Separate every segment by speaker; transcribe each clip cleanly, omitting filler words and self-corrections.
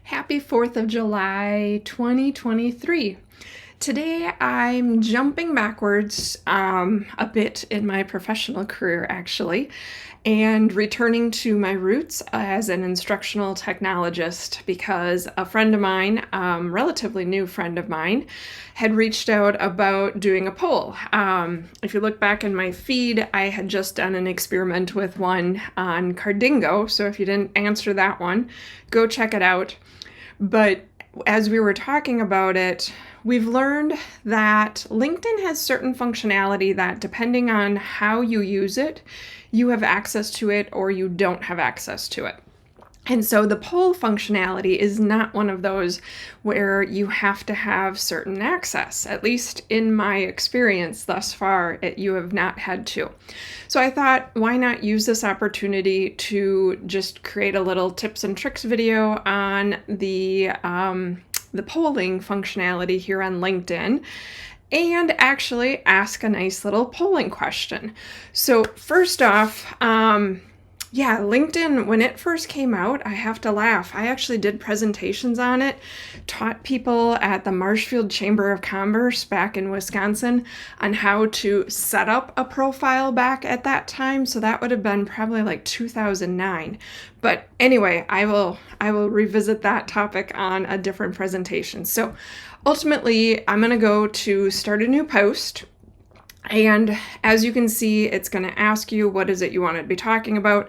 Speaker 1: Happy 4th of July 2023. Today I'm jumping backwards a bit in my professional career actually, and returning to my roots as an instructional technologist because a friend of mine, relatively new friend of mine, had reached out about doing a poll. If you look back in my feed, I had just done an experiment with one on Cardingo, so if you didn't answer that one, go check it out. But as we were talking about it, we've learned that LinkedIn has certain functionality that, depending on how you use it, you have access to it or you don't have access to it. And so the poll functionality is not one of those where you have to have certain access. At least in my experience thus far, you have not had to. So I thought, why not use this opportunity to just create a little tips and tricks video on the polling functionality here on LinkedIn, and actually ask a nice little polling question. So first off, yeah, LinkedIn, when it first came out, I have to laugh. I actually did presentations on it, taught people at the Marshfield Chamber of Commerce back in Wisconsin on how to set up a profile back at that time. So that would have been probably like 2009. But anyway, I will revisit that topic on a different presentation. So ultimately, I'm going to go to start a new post. And as you can see, it's going to ask you what is it you want to be talking about.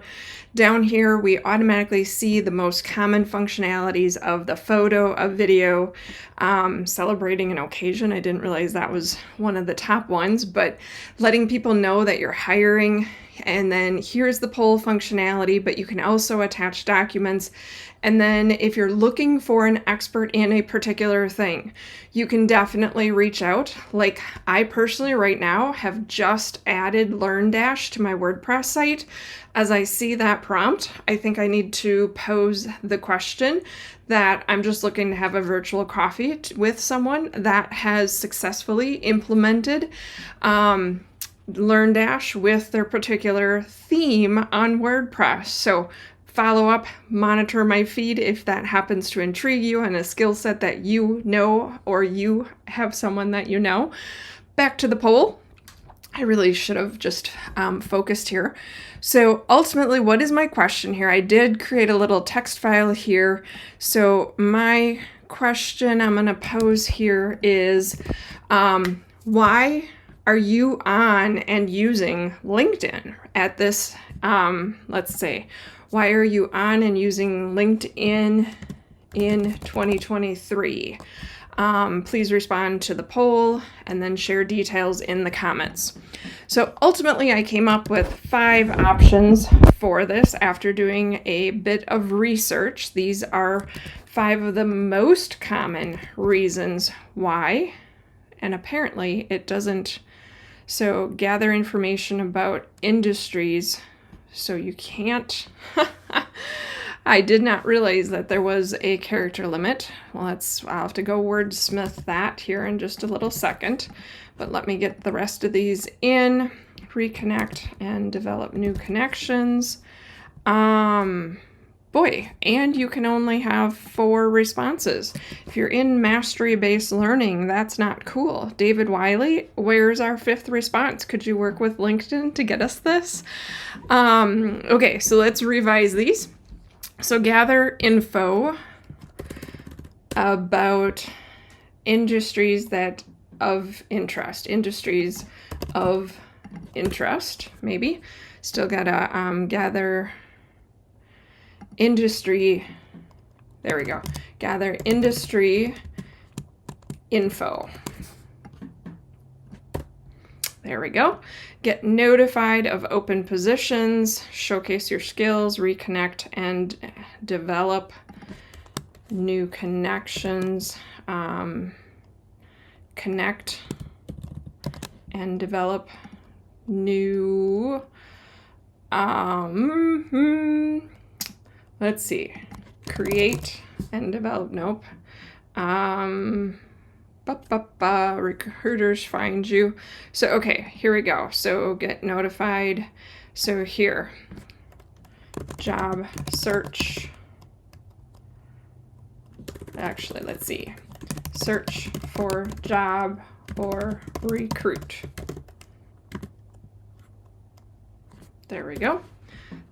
Speaker 1: Down here, we automatically see the most common functionalities of the photo, a video, celebrating an occasion. I didn't realize that was one of the top ones, but letting people know that you're hiring. And then here's the poll functionality, but you can also attach documents. And then if you're looking for an expert in a particular thing, you can definitely reach out. Like I personally right now have just added LearnDash to my WordPress site. As I see that prompt, I think I need to pose the question that I'm just looking to have a virtual coffee with someone that has successfully implemented LearnDash with their particular theme on WordPress. So follow up, monitor my feed if that happens to intrigue you and a skill set that you know or you have someone that you know. Back to the poll. I really should have just focused here. So ultimately, what is my question here? I did create a little text file here. So my question I'm going to pose here is, why are you on and using LinkedIn at this, let's say, why are you on and using LinkedIn in 2023? Please respond to the poll and then share details in the comments. So ultimately, I came up with 5 options for this after doing a bit of research. These are 5 of the most common reasons why, and apparently it doesn't. So gather information about industries. So you can't, I did not realize that there was a character limit. Well, I'll have to go wordsmith that here in just a little second, but let me get the rest of these in. Reconnect and develop new connections. Boy, and you can only have 4 responses. If you're in mastery-based learning, that's not cool. David Wiley, where's our 5th response? Could you work with LinkedIn to get us this? Okay, so let's revise these. So gather info about industries of interest, maybe. Still gotta gather industry, there we go. Gather industry info. There we go. Get notified of open positions, showcase your skills, reconnect and develop new connections. Connect and develop new, let's see, create and develop, nope. Recruiters find you. So, okay, here we go. So get notified. So here, job search actually, let's see, search for job or recruit. There we go.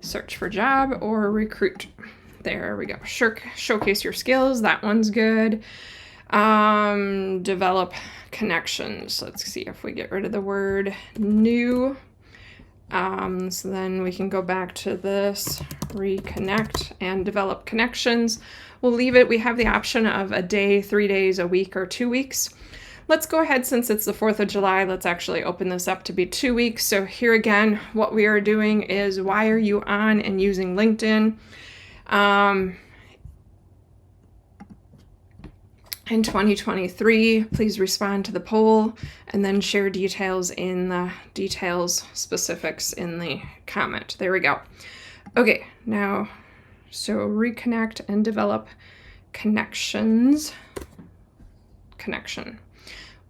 Speaker 1: Search for job or recruit. There we go. Showcase your skills. That one's good. Develop connections. Let's see if we get rid of the word new. So then we can go back to this, reconnect and develop connections. We'll leave it. We have the option of a day, 3 days, a week, or 2 weeks. Let's go ahead, since it's the 4th of July, let's actually open this up to be 2 weeks. So here again, what we are doing is, why are you on and using LinkedIn? In 2023, please respond to the poll and then share details in the specifics in the comment. There we go. Okay, now, so reconnect and develop connections. Connection.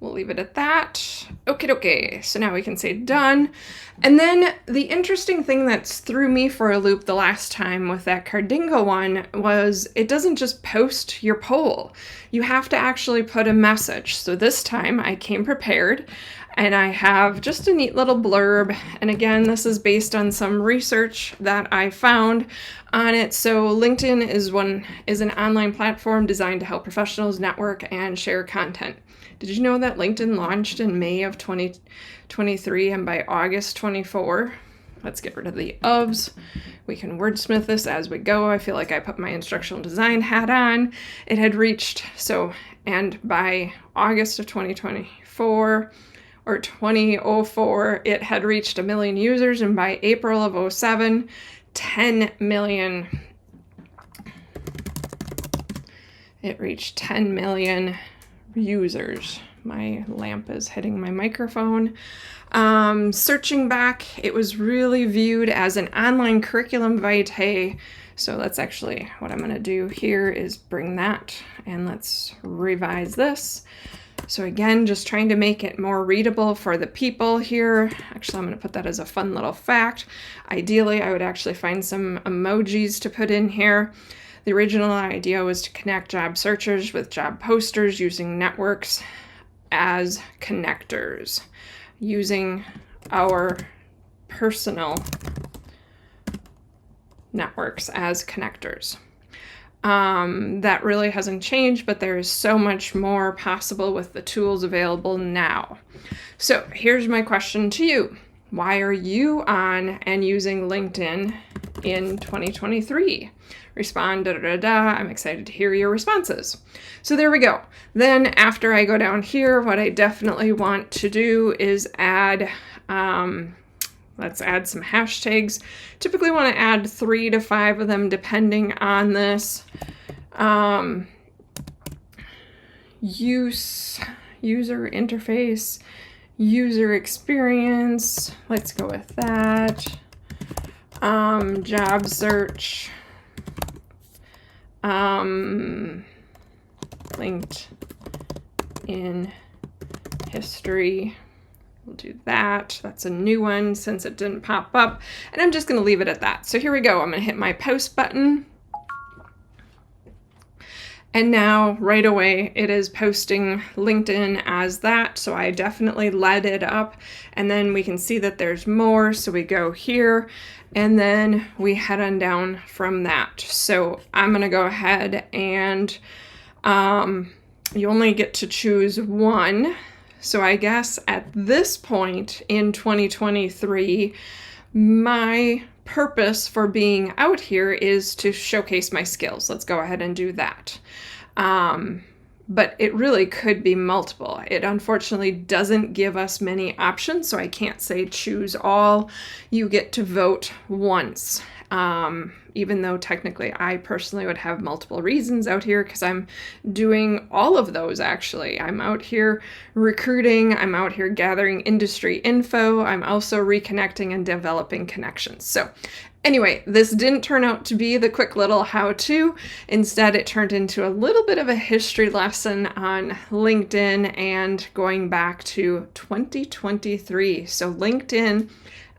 Speaker 1: We'll leave it at that. Okay. So now we can say done. And then the interesting thing that's threw me for a loop the last time with that Cardingo one was it doesn't just post your poll. You have to actually put a message. So this time I came prepared and I have just a neat little blurb. And again, this is based on some research that I found on it. So LinkedIn is an online platform designed to help professionals network and share content. Did you know that LinkedIn launched in May of 2023 and by August 24? Let's get rid of the ofs. We can wordsmith this as we go. I feel like I put my instructional design hat on. It had reached, and by August of 2024 or 2004, it had reached 1 million users, and by April of 2007, 10 million. It reached 10 million users. My lamp is hitting my microphone. Searching back, it was really viewed as an online curriculum vitae. So that's actually what I'm going to do here is bring that and let's revise this. So again, just trying to make it more readable for the people here. Actually, I'm going to put that as a fun little fact. Ideally, I would actually find some emojis to put in here. The original idea was to connect job searchers with job posters using networks as connectors, using our personal networks as connectors. That really hasn't changed, but there is so much more possible with the tools available now. So here's my question to you. Why are you on and using LinkedIn in 2023? Respond, I'm excited to hear your responses. So there we go. Then after I go down here, what I definitely want to do is add, let's add some hashtags. Typically want to add 3 to 5 of them depending on this. User interface, user experience. Let's go with that. Job search. LinkedIn history. We'll do that. That's a new one since it didn't pop up. And I'm just going to leave it at that. So here we go. I'm going to hit my post button. And now right away it is posting LinkedIn as that. So I definitely led it up. And then we can see that there's more. So we go here and then we head on down from that. So I'm going to go ahead and you only get to choose one. So I guess at this point in 2023, my purpose for being out here is to showcase my skills. Let's go ahead and do that. But it really could be multiple. It unfortunately doesn't give us many options, so I can't say choose all. You get to vote once. Even though technically I personally would have multiple reasons out here because I'm doing all of those actually. I'm out here recruiting, I'm out here gathering industry info, I'm also reconnecting and developing connections. So anyway, this didn't turn out to be the quick little how-to. Instead, it turned into a little bit of a history lesson on LinkedIn and going back to 2023. So LinkedIn,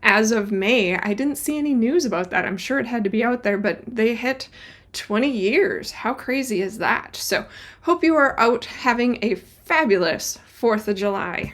Speaker 1: as of May, I didn't see any news about that. I'm sure it had to be out there, but they hit 20 years. How crazy is that? So hope you are out having a fabulous 4th of July.